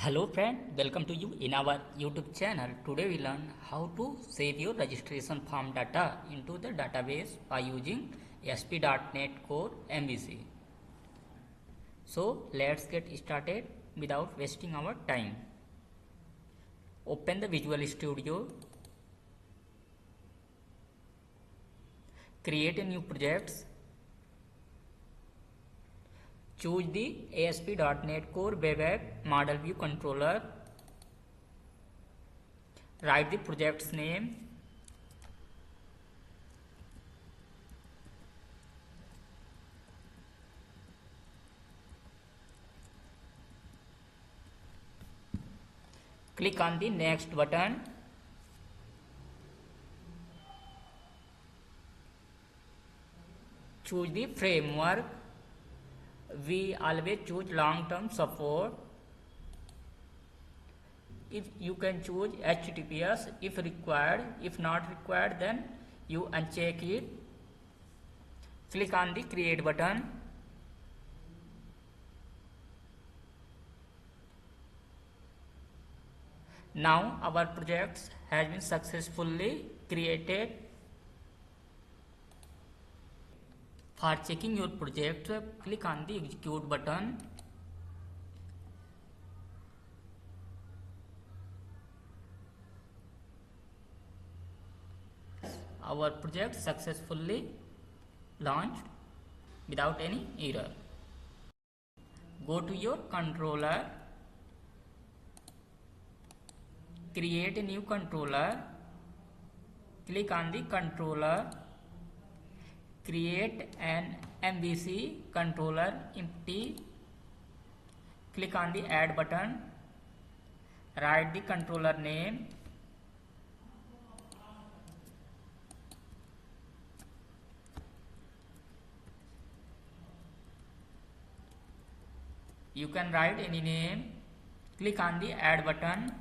Hello friend, welcome to you in our YouTube channel. Today we learn how to save your registration form data into the database by using ASP.NET Core MVC. So let's get started without wasting our time. Open the Visual Studio. Create a new project. Choose the ASP.NET Core Web App Model View Controller. Write the project's name. Click on the next button. Choose the framework. We always choose long-term support. If you can choose HTTPS if required, if not required then you uncheck it. Click on the create button. Now our project has been successfully created. For checking your project, click on the execute button. Our project successfully launched without any error. Go to your controller. Create a new controller. Click on the controller. Create an MVC controller empty. Click on the add button. Write the controller name. You can write any name. Click on the add button.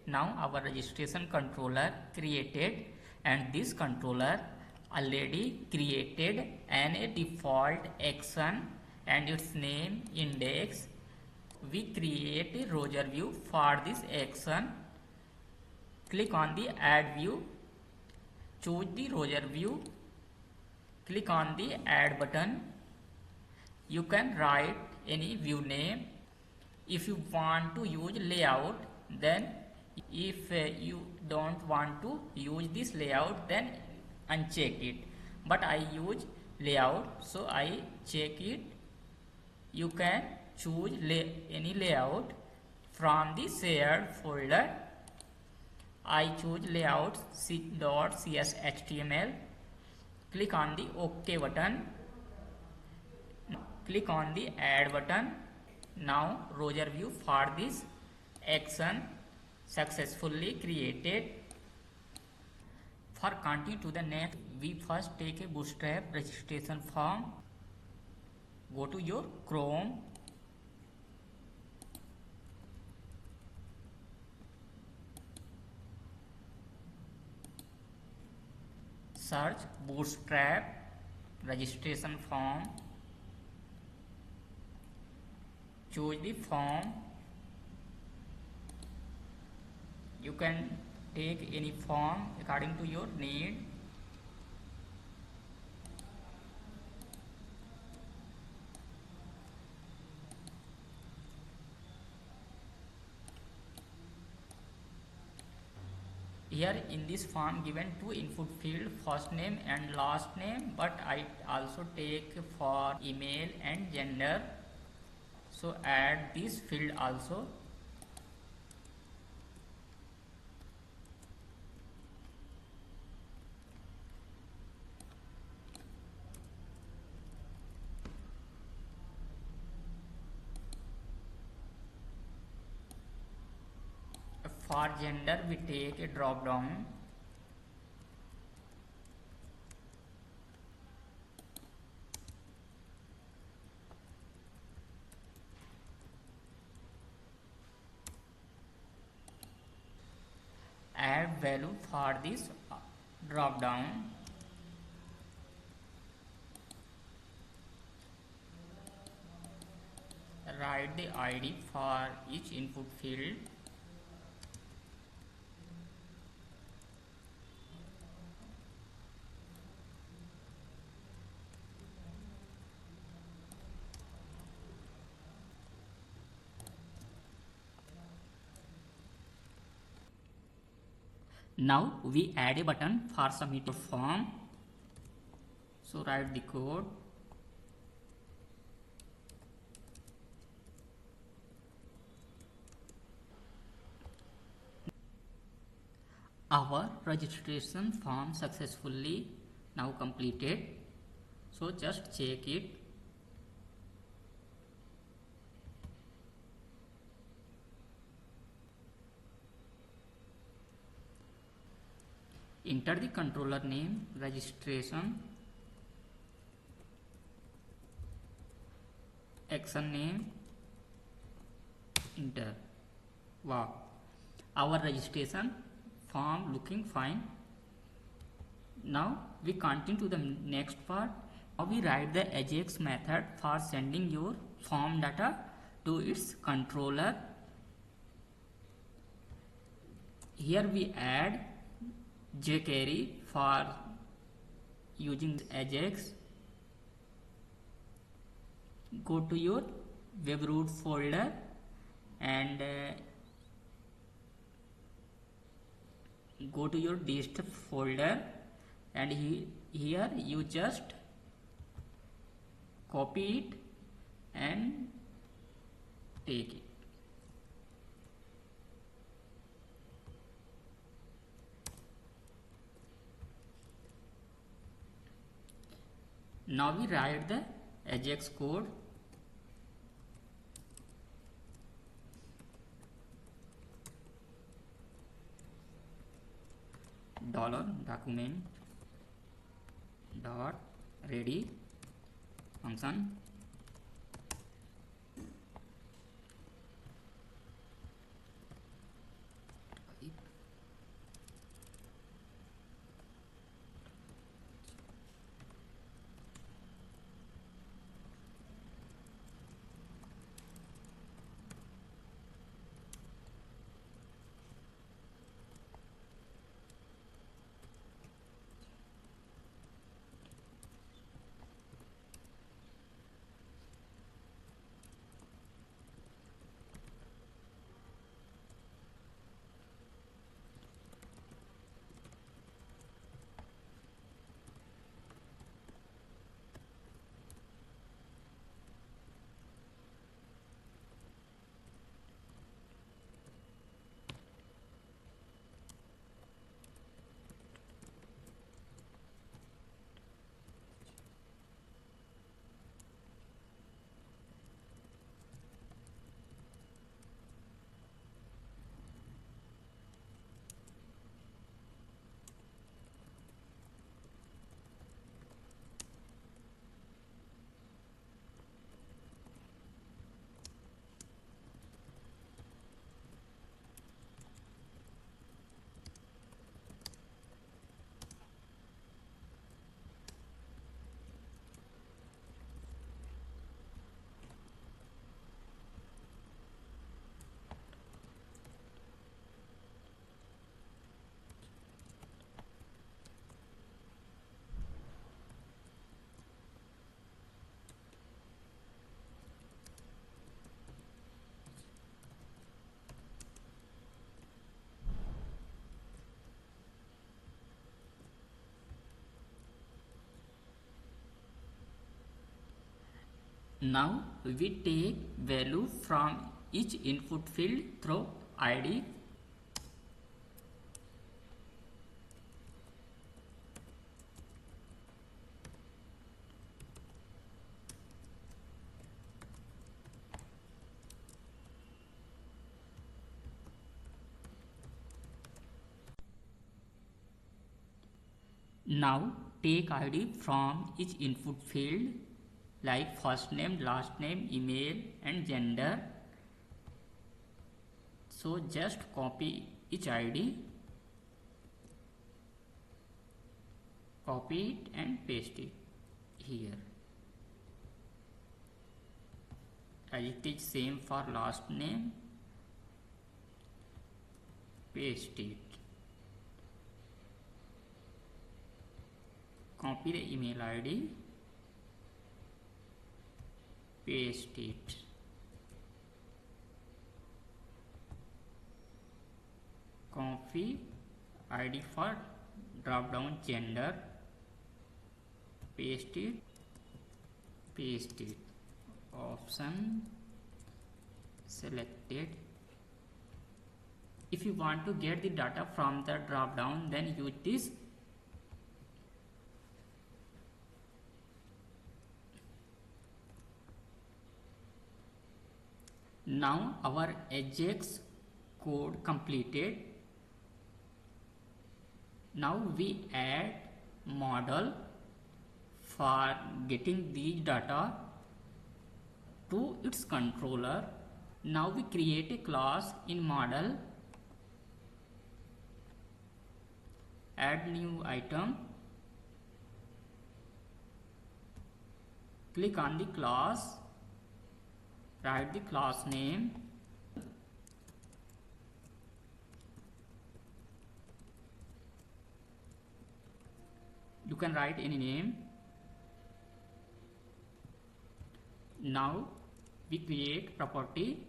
Now our registration controller created, and this controller already created a default action and its name index. We create a roger view for this action. Click on the add view. Choose the roger view. Click on the add button. You can write any view name. If you want to use layout, then if you don't want to use this layout, then uncheck it. But I use layout, so I check it. You can choose any layout from the shared folder. I choose layout .cshtml. Click on the OK button. Click on the add button. Now roger view for this action successfully created. For continue to the next, we first take a Bootstrap registration form. Go to your Chrome. Search Bootstrap registration form. Choose the form. You can take any form according to your need. Here in this form given two input field, first name and last name, but I also take for email and gender, so add this field also. For gender we take a drop down. Add value for this drop down. write the ID for each input field. Now we add a button for submitting form. So write the code. Our registration form successfully now completed. So just check it. Enter the controller name, registration, action name, enter. Wow, our registration form looking fine. Now we continue to the next part. Now we write the AJAX method for sending your form data to its controller. Here we add jQuery for using AJAX. Go to your webroot folder and go to your dist folder, and here you just copy it and take it. Now we write the AJAX code. $document dot ready function Now we take value from each input field through ID. Now take ID from each input field like first name, last name, email and gender. So just copy each ID, copy it and paste it here. as it is same for last name, paste it. Copy the email ID, paste it. Copy ID for drop down gender, paste it, paste it. Option selected. If you want to get the data from the drop down, then use this. Now our Ajax code completed. Now we add model for getting these data to its controller. Now we create a class in model, add new item, click on the class, write the class name, you can write any name. Now we create property,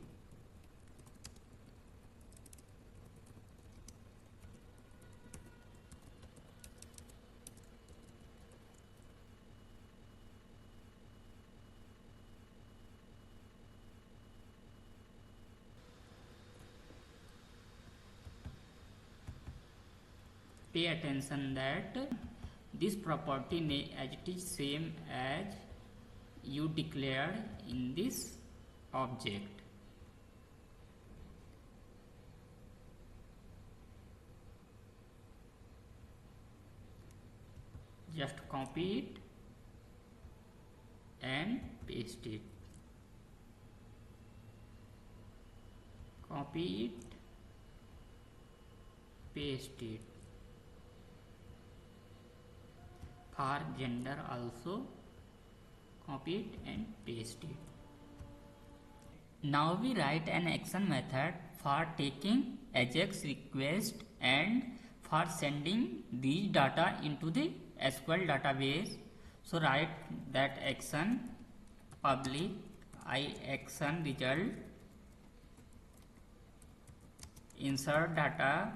pay attention that this property name as it is same as you declared in this object. Just copy it and paste it. Copy it, paste it. For gender also copy it and paste it. Now we write an action method for taking Ajax request and for sending these data into the SQL database. So write that action public action result insert data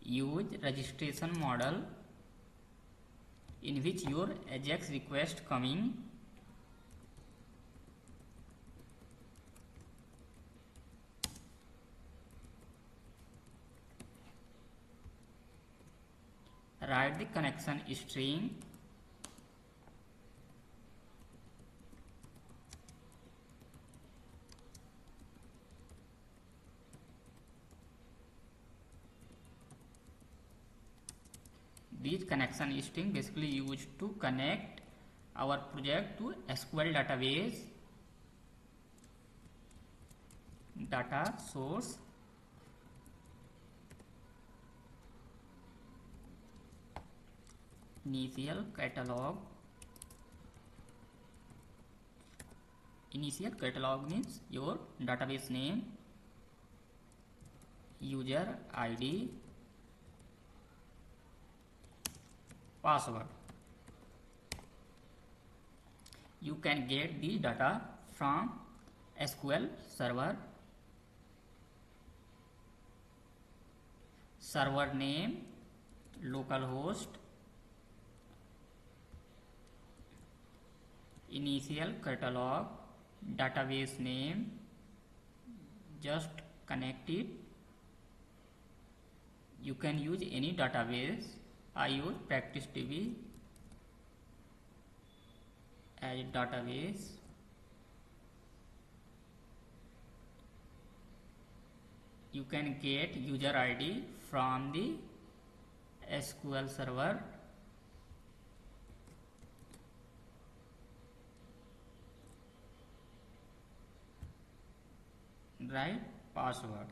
use registration model in which your Ajax request coming, write the connection string, these connection string basically used to connect our project to SQL database. Data source, initial catalog. Initial catalog means your database name, user ID, password. You can get the data from SQL server. Server name, localhost, initial catalog, database name, just connect it. You can use any database. I use PracticeDB as database. You can get user ID from the SQL server. Write password.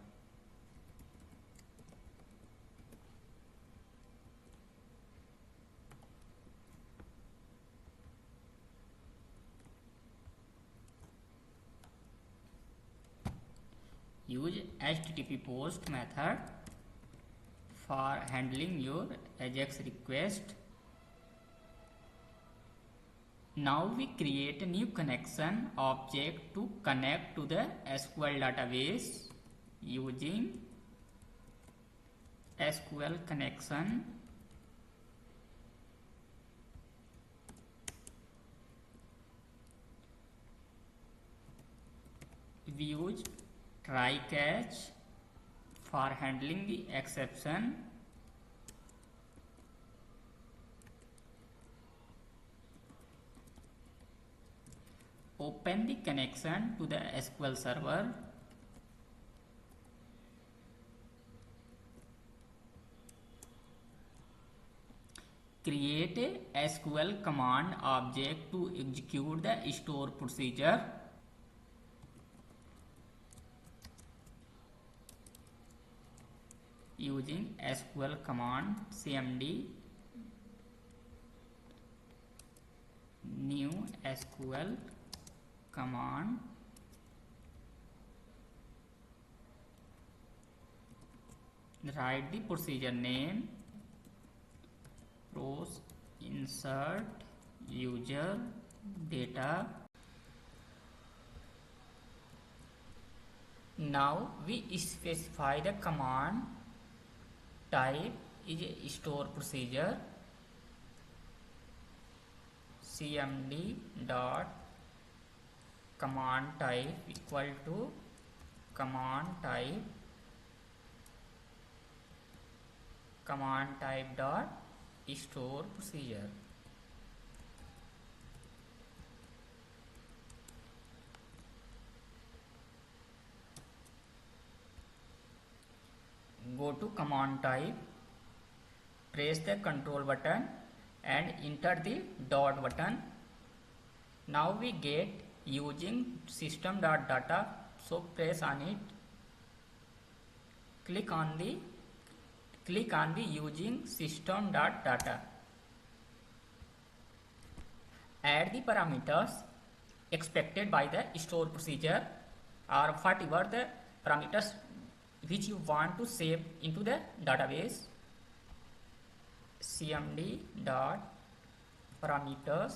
use HTTP post method for handling your AJAX request. Now we create a new connection object to connect to the SQL database using SQL connection. We use try catch for handling the exception. Open the connection to the SQL server. Create a SQL command object to execute the store procedure. Using SQL command cmd new SQL command, write the procedure name, pros insert user data. Now we specify the command type is a store procedure. cmd dot command type equal to command type dot store procedure. Go to command type, press the control button and enter the dot button. Now we get using system.data, so press on it. Click on the using system.data. Add the parameters expected by the store procedure or whatever the parameters which you want to save into the database. cmd dot parameters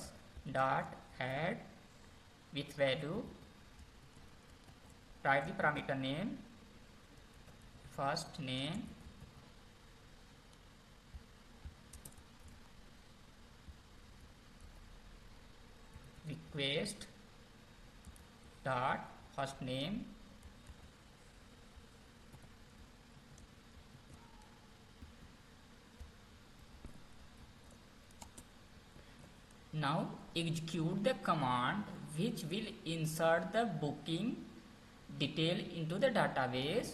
dot add with value. Write the parameter name, first name, request dot first name, now execute the command which will insert the booking detail into the database.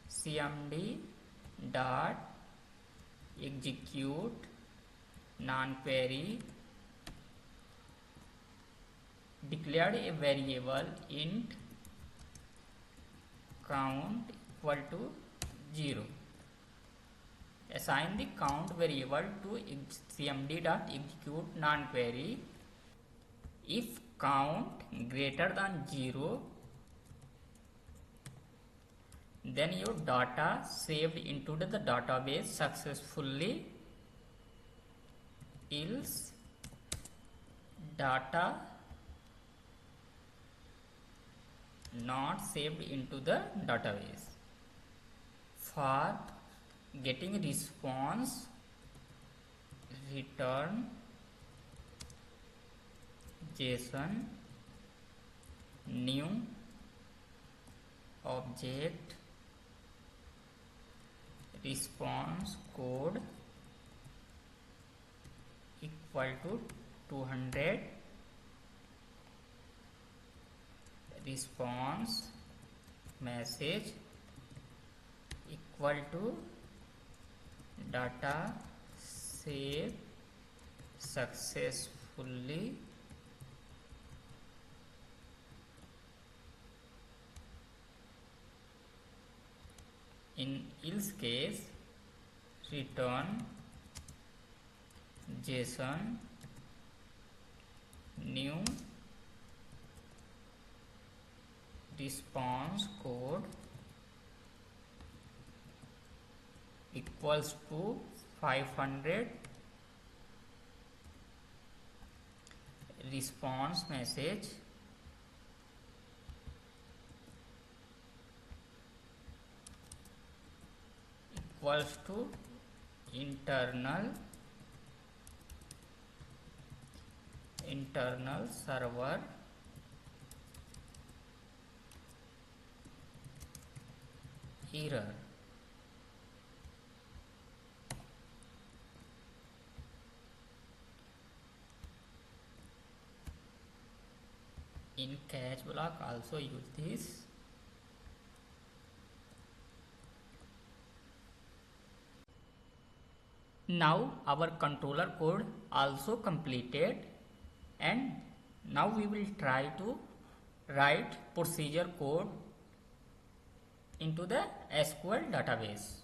cmd dot execute non-query, declared a variable int count equal to 0. Assign the count variable to cmd.execute non-query. If count greater than 0, then your data saved into the database successfully. Else data not saved into the database. For getting response, return JSON new object response code equal to 200 response message equal to data save successfully. In else case, return JSON new response code equals to 500 response message equals to internal server error. In catch block also use this. Now our controller code also completed, and now we will try to write procedure code into the SQL database.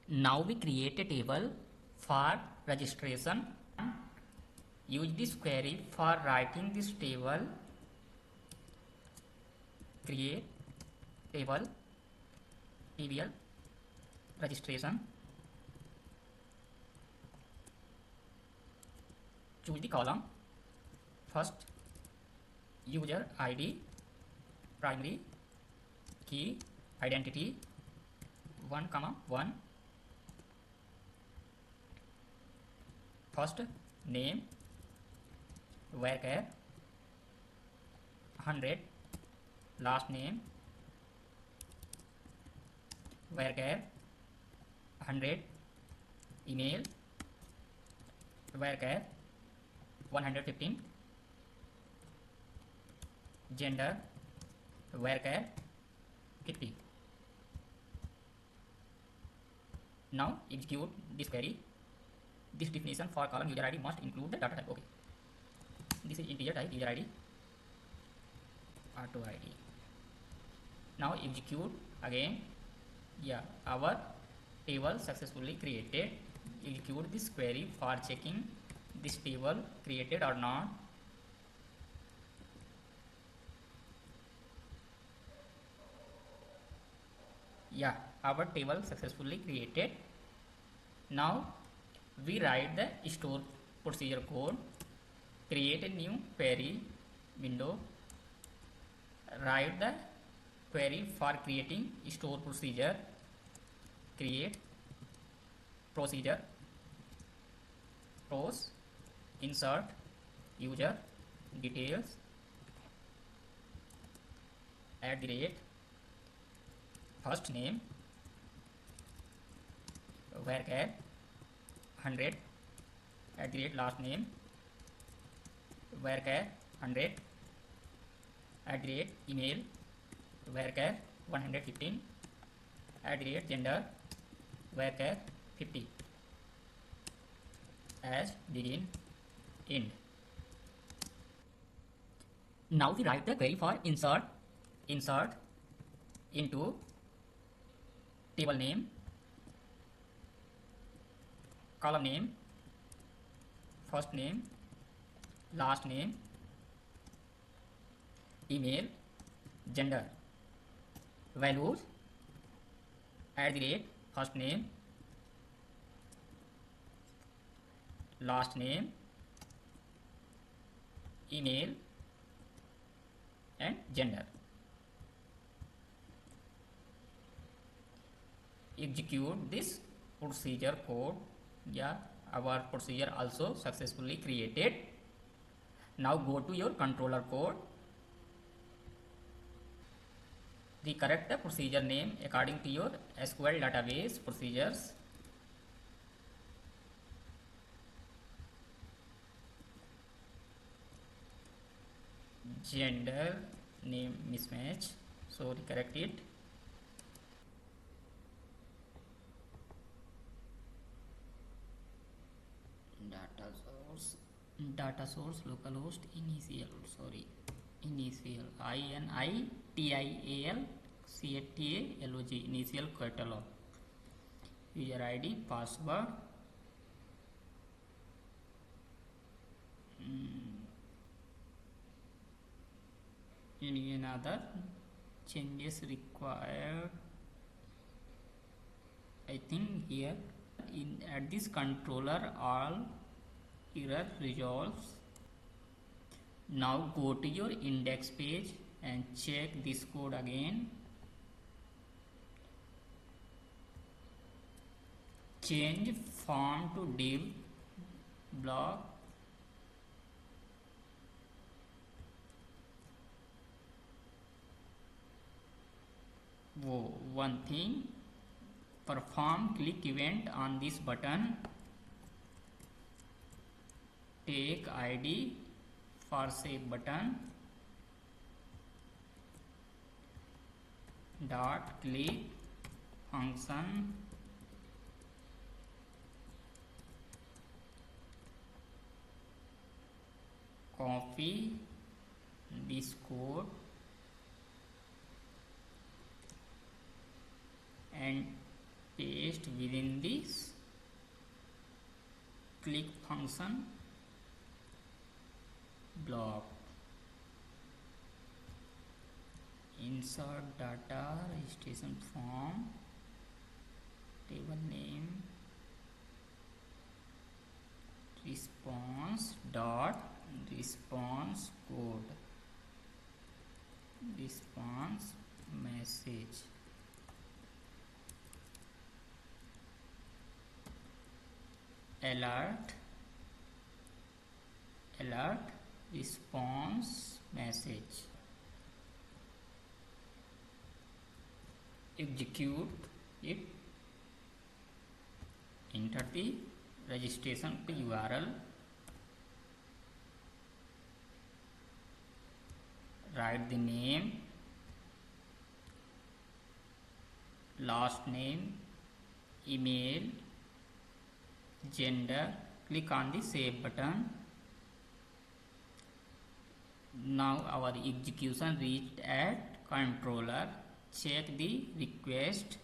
Now we create a table for registration. Use this query for writing this table. Create table TBL registration. Choose the column. First, user ID, primary key, identity 1,1. First name, varchar 100. Last name, varchar 100. Email, varchar 115. Gender, varchar 50. Now execute this query. This definition for column user ID must include the data type. Okay. This is integer type user ID auto ID. Now execute again. Yeah, our table successfully created. Execute this query for checking this table created or not. Yeah, our table successfully created. Now we write the store procedure code. Create a new query window. Write the query for creating store procedure. Create procedure pros, insert user details @ first name varchar 100 @ last name varchar 100 @ email varchar 115 @ gender varchar 50 as begin end. Now we write the query for insert into table name, column name, first name, last name, email, gender, values @ first name, last name, email and gender. Execute this procedure code. Yeah, our procedure also successfully created. Now go to your controller code. The correct procedure name according to your SQL database procedures. Gender name mismatch, so correct it. Data source localhost initial INITIAL CATALOG initial catalog, user ID, password, any another changes required. I think here at this controller all error resolves. Now go to your index page and check this code again. Change form to div block. One thing, perform click event on this button. Take ID for save button dot click function copy this code and paste within this click function block. Insert data registration form, table name, response dot response code, response message. Alert response message. Execute it. Enter the registration URL. Write the name, last name, email, gender. Click on the save button. Now our execution reached at controller. Check the request.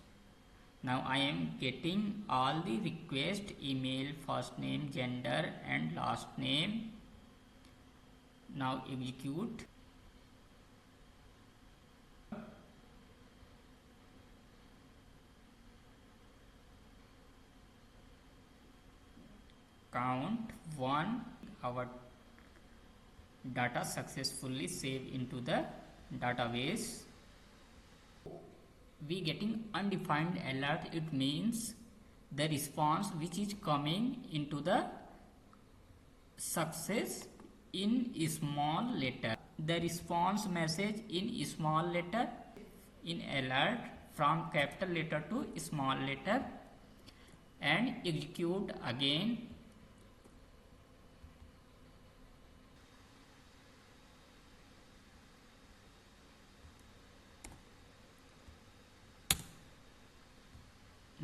Now I am getting all the request: email, first name, gender and last name. Now execute. Count 1. Our data successfully saved into the database. We getting undefined alert. It means the response which is coming into the success in small letter. The response message in small letter in alert from capital letter to small letter, and execute again.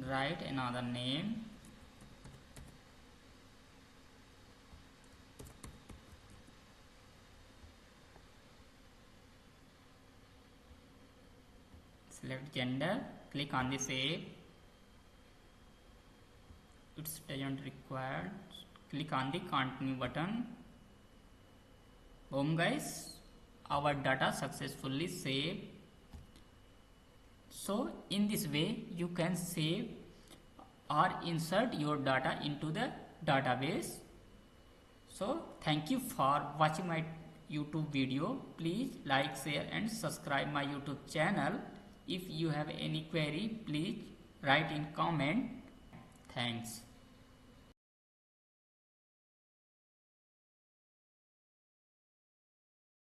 Write another name, select gender, click on the save. It doesn't require. Click on the continue button. Boom guys, our data successfully saved. So in this way you can save or insert your data into the database. So thank you for watching my YouTube video. Please like, share and subscribe my YouTube channel. If you have any query, please write in comment. Thanks.